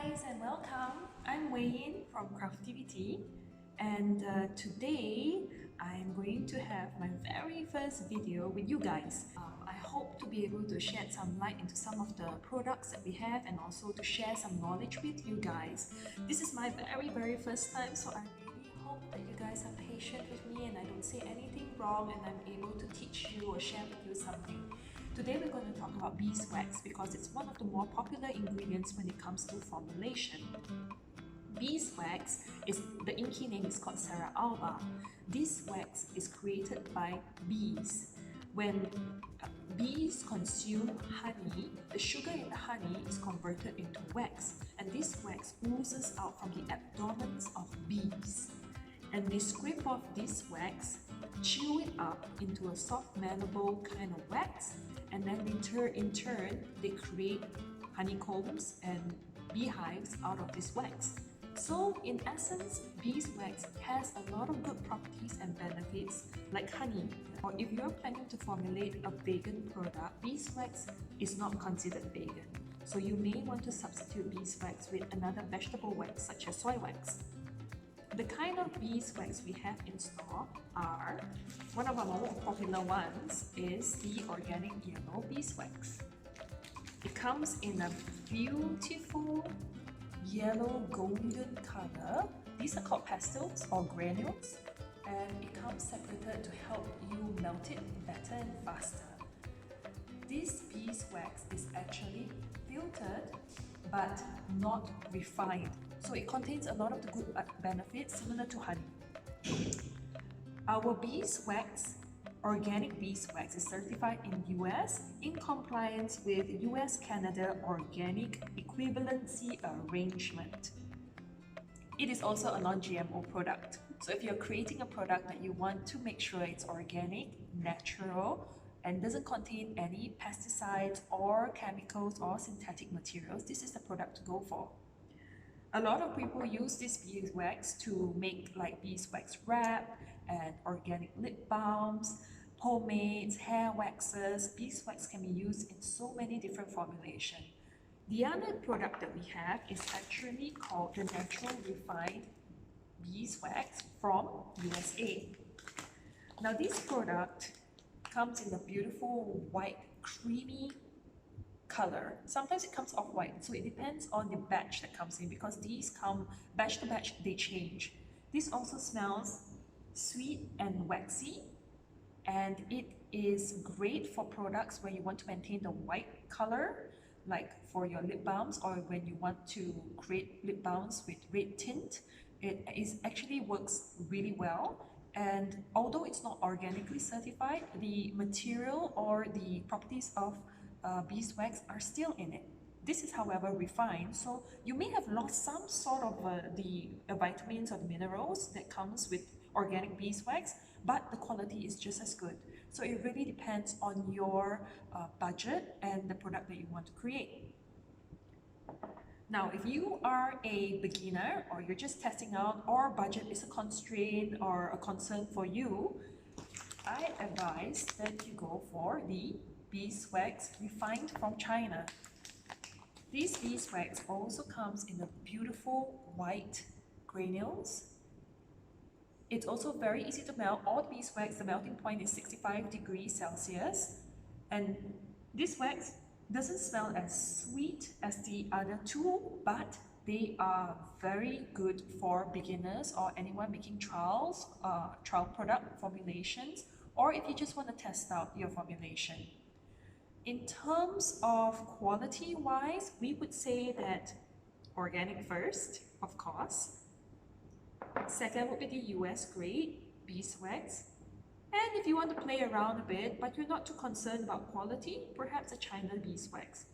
guys and welcome. I'm Wayne from Craftiviti, and today I'm going to have my very first video with you guys. I hope to be able to shed some light into some of the products that we have and also to share some knowledge with you guys. This is my very first time, so I really hope that you guys are patient with me and I don't say anything wrong and I'm able to teach you or share with you something. Today we're going to talk about beeswax because it's one of the more popular ingredients when it comes to formulation. Beeswax is, the inky name is called Serra alba. This wax is created by bees. When bees consume honey, the sugar in the honey is converted into wax, and this wax oozes out from the abdomens of bees. And they scrape off this wax, chew it up into a soft malleable kind of wax, and then in turn they create honeycombs and beehives out of this wax. So in essence, beeswax has a lot of good properties and benefits like honey. Or if you're planning to formulate a vegan product, beeswax is not considered vegan. So you may want to substitute beeswax with another vegetable wax such as soy wax. The kind of beeswax we have in store are, one of our most popular ones is the organic yellow beeswax. It comes in a beautiful yellow golden color. These are called pastils or granules, and it comes separated to help you melt it better and faster. This beeswax is actually filtered but not refined. So it contains a lot of the good benefits similar to honey. Our beeswax, organic beeswax, is certified in US in compliance with US-Canada Organic Equivalency Arrangement. It is also a non-GMO product. So if you're creating a product that you want to make sure it's organic, natural, and doesn't contain any pesticides or chemicals or synthetic materials, this is the product to go for. A lot of people use this beeswax to make like beeswax wrap and organic lip balms, pomades, hair waxes. Beeswax can be used in so many different formulations. The other product that we have is actually called the Natural Refined Beeswax from USA. Now this product comes in a beautiful white creamy color. Sometimes it comes off white, so it depends on the batch that comes in because these come batch to batch, they change. This also smells sweet and waxy, and it is great for products where you want to maintain the white color, like for your lip balms or when you want to create lip balms with red tint. It actually works really well. And although it's not organically certified, the material or the properties of beeswax are still in it. This is, however, refined, so you may have lost some sort of the vitamins or the minerals that comes with organic beeswax, but the quality is just as good. So it really depends on your budget and the product that you want to create. Now, if you are a beginner or you're just testing out or budget is a constraint or a concern for you, I advise that you go for the beeswax refined from China. This beeswax also comes in a beautiful white granules. It's also very easy to melt. All beeswax, the melting point is 65 degrees Celsius, and this wax doesn't smell as sweet as the other two, but they are very good for beginners or anyone making trial product formulations, or if you just want to test out your formulation. In terms of quality wise, we would say that organic first, of course. Second would be the US grade beeswax. And if you want to play around a bit, but you're not too concerned about quality, perhaps a China beeswax.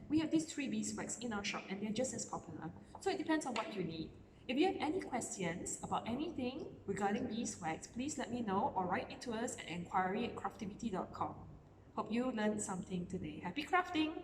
We have these three beeswax in our shop and they're just as popular. So it depends on what you need. If you have any questions about anything regarding beeswax, please let me know or write into us at inquiry@craftiviti.com. Hope you learned something today. Happy crafting!